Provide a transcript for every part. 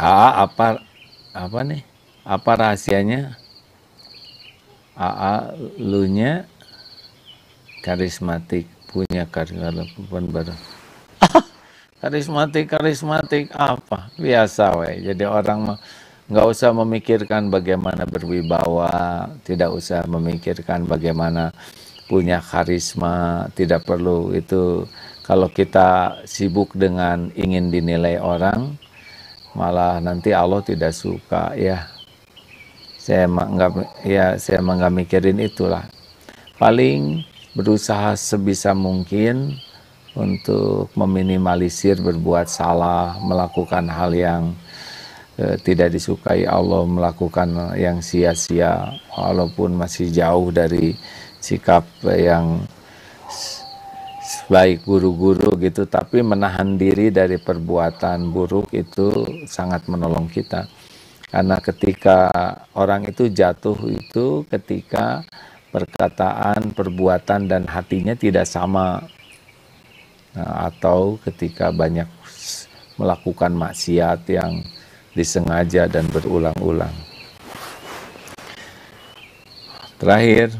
Apa apa nih? Apa rahasianya? Lunya karismatik, punya karisma baru. Karismatik apa? Biasa we. Jadi orang nggak usah memikirkan bagaimana berwibawa, tidak usah memikirkan bagaimana punya karisma, tidak perlu itu. Kalau kita sibuk dengan ingin dinilai orang, malah nanti Allah tidak suka ya. Saya nggak mikirin itulah. Paling berusaha sebisa mungkin untuk meminimalisir berbuat salah, melakukan hal yang tidak disukai Allah, melakukan yang sia-sia, walaupun masih jauh dari sikap yang baik guru-guru gitu, tapi menahan diri dari perbuatan buruk itu sangat menolong kita. Karena ketika orang itu jatuh itu ketika perkataan, perbuatan, dan hatinya tidak sama. Nah, atau ketika banyak melakukan maksiat yang disengaja dan berulang-ulang. Terakhir,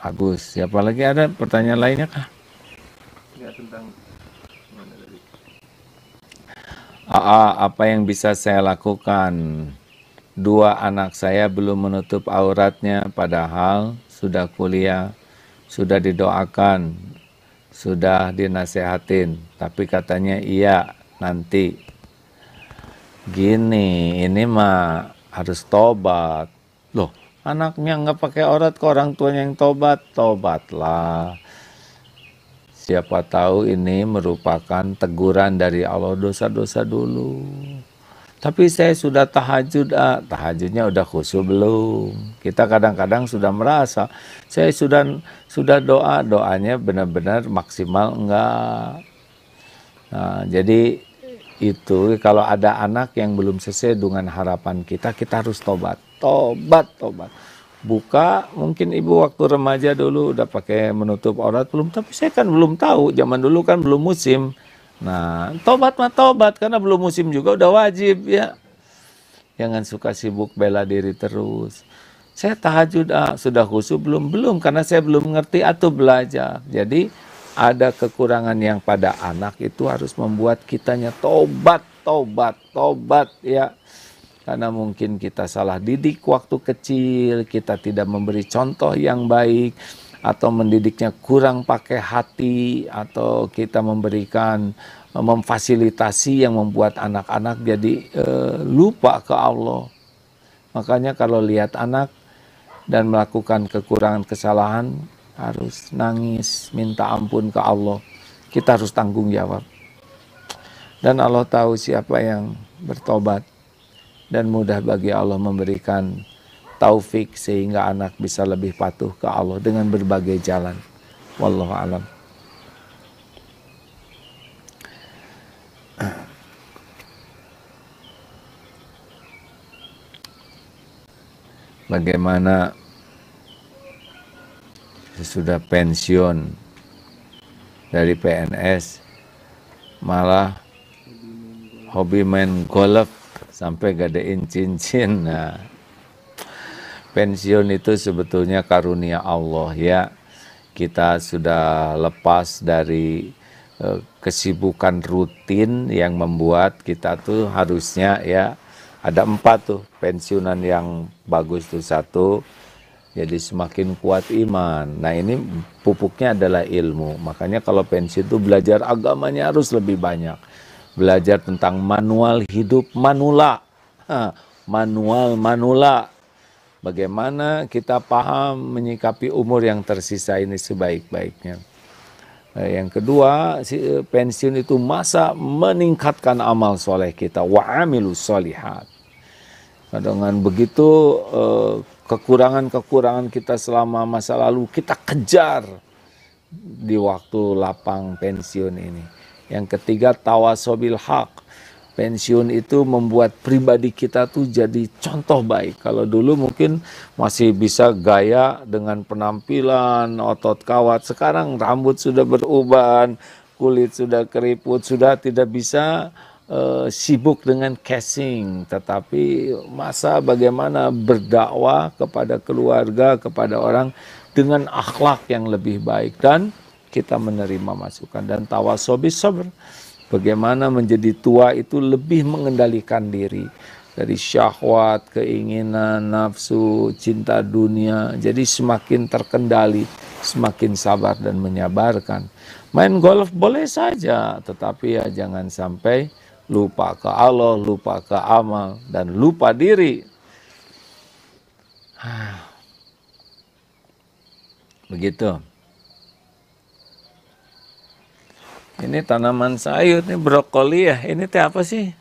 Agus, siapa lagi ada pertanyaan lainnya kah? Ya, tentang Apa yang bisa saya lakukan? Dua anak saya belum menutup auratnya padahal sudah kuliah, sudah didoakan, sudah dinasehatin, tapi katanya iya nanti. Gini, ini mah harus tobat. Loh, anaknya nggak pakai aurat ke orang tuanya yang tobat, tobatlah. Siapa tahu ini merupakan teguran dari Allah, dosa-dosa dulu. Tapi saya sudah tahajud, tahajudnya udah khusyuk belum? Kita kadang-kadang sudah merasa, saya sudah doanya benar-benar maksimal enggak. Nah, jadi itu kalau ada anak yang belum sesuai dengan harapan kita harus tobat. Tobat. Buka, mungkin ibu waktu remaja dulu udah pakai menutup aurat belum, tapi saya kan belum tahu, zaman dulu kan belum musim. Nah, tobat mah tobat, karena belum musim juga udah wajib ya. Jangan suka sibuk bela diri terus. Saya tahajud, sudah khusyuk belum, karena saya belum ngerti atau belajar. Jadi ada kekurangan yang pada anak itu harus membuat kitanya tobat ya. Karena mungkin kita salah didik waktu kecil, kita tidak memberi contoh yang baik, atau mendidiknya kurang pakai hati, atau kita memfasilitasi yang membuat anak-anak jadi lupa ke Allah. Makanya kalau lihat anak dan melakukan kekurangan kesalahan, harus nangis, minta ampun ke Allah. Kita harus tanggung jawab. Dan Allah tahu siapa yang bertobat. Dan mudah bagi Allah memberikan taufik sehingga anak bisa lebih patuh ke Allah dengan berbagai jalan. Wallahu a'lam. Bagaimana sesudah pensiun dari PNS malah hobi main golf sampai gadein cincin. Nah, pensiun itu sebetulnya karunia Allah ya. Kita sudah lepas dari kesibukan rutin yang membuat kita tuh harusnya ya, ada 4 tuh pensiunan yang bagus tuh. 1, jadi semakin kuat iman. Nah, ini pupuknya adalah ilmu. Makanya kalau pensiun itu belajar agamanya harus lebih banyak. Belajar tentang manual hidup manula. Manual manula. Bagaimana kita paham menyikapi umur yang tersisa ini sebaik-baiknya. Yang kedua, pensiun itu masa meningkatkan amal soleh kita. Wa'amilu solihat. Dengan begitu kekurangan-kekurangan kita selama masa lalu kita kejar di waktu lapang pensiun ini. Yang ketiga, tawasobil haq. Pensiun itu membuat pribadi kita tuh jadi contoh baik. Kalau dulu mungkin masih bisa gaya dengan penampilan, otot kawat. Sekarang rambut sudah beruban, kulit sudah keriput, sudah tidak bisa sibuk dengan casing, tetapi masa bagaimana berdakwah kepada keluarga, kepada orang dengan akhlak yang lebih baik, dan kita menerima masukan. Dan tawasobi sabr, bagaimana menjadi tua itu lebih mengendalikan diri dari syahwat, keinginan, nafsu, cinta dunia. Jadi semakin terkendali, semakin sabar dan menyabarkan. Main golf boleh saja, tetapi ya jangan sampai lupa ke Allah, lupa ke amal, dan lupa diri. Begitu. Ini tanaman sayur, ini brokoli ya. Ini teh apa sih?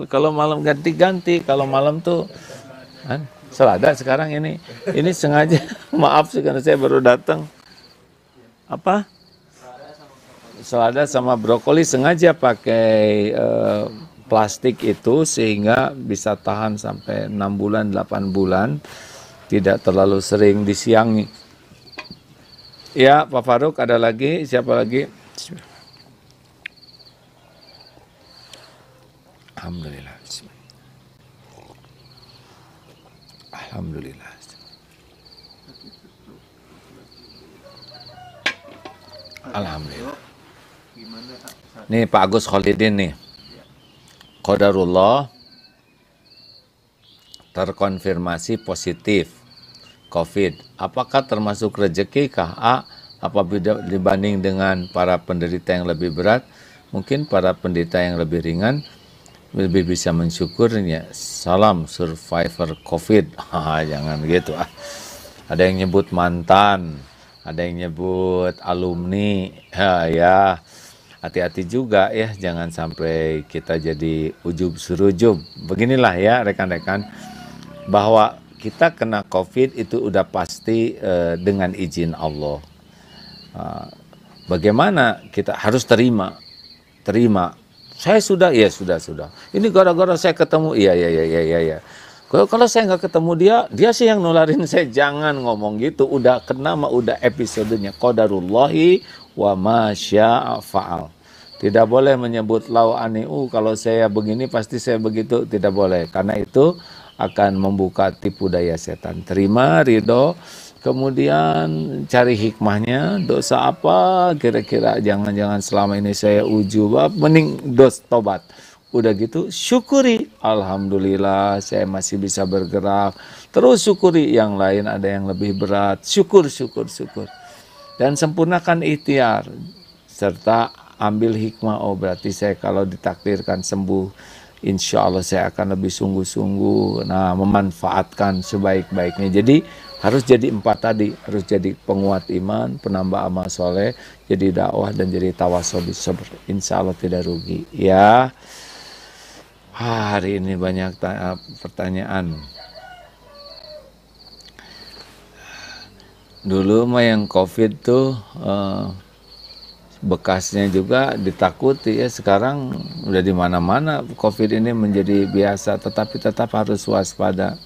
Kalau malam ganti-ganti, kalau malam tuh kan selada sekarang ini. Ini sengaja, maaf sih karena saya baru datang. Apa? Selada sama brokoli sengaja pakai plastik itu sehingga bisa tahan sampai 6 bulan, 8 bulan. Tidak terlalu sering disiangi. Ya, Pak Faruk, ada lagi? Siapa lagi? Alhamdulillah. Alhamdulillah. Alhamdulillah. Nih Pak Agus Kholidin nih. Qadarullah terkonfirmasi positif COVID. Apakah termasuk rezeki kah? A. Apabila dibanding dengan para penderita yang lebih berat, mungkin para penderita yang lebih ringan lebih bisa mensyukurnya. Salam survivor COVID. Jangan gitu. Ada yang nyebut mantan, ada yang nyebut alumni. Ya, hati-hati juga ya, jangan sampai kita jadi ujub surujub. Beginilah ya rekan-rekan, bahwa kita kena COVID itu udah pasti dengan izin Allah. Bagaimana kita harus terima. Saya sudah, ya sudah. Ini gara-gara saya ketemu, iya. Kalau saya nggak ketemu dia sih yang nularin saya. Jangan ngomong gitu. Udah kena mah udah episodenya. Qadarullahi wa ma syaa fa'al. Tidak boleh menyebut lau ani'u, kalau saya begini pasti saya begitu. Tidak boleh, karena itu akan membuka tipu daya setan. Terima, ridho, kemudian cari hikmahnya. Dosa apa kira-kira, jangan-jangan selama ini saya ujub, mending tobat. Udah gitu syukuri, alhamdulillah saya masih bisa bergerak. Terus syukuri, yang lain ada yang lebih berat, syukur. Dan sempurnakan ikhtiar, serta ambil hikmah. Oh berarti saya kalau ditakdirkan sembuh, insya Allah saya akan lebih sungguh-sungguh. Nah, memanfaatkan sebaik-baiknya. Jadi harus jadi 4 tadi, harus jadi penguat iman, penambah amal soleh, jadi dakwah, dan jadi tawasobi sabr. Insya Allah tidak rugi. Ya, hari ini banyak pertanyaan. Dulu mah yang COVID tuh bekasnya juga ditakuti ya. Sekarang udah di mana-mana COVID ini menjadi biasa, tetapi tetap harus waspada.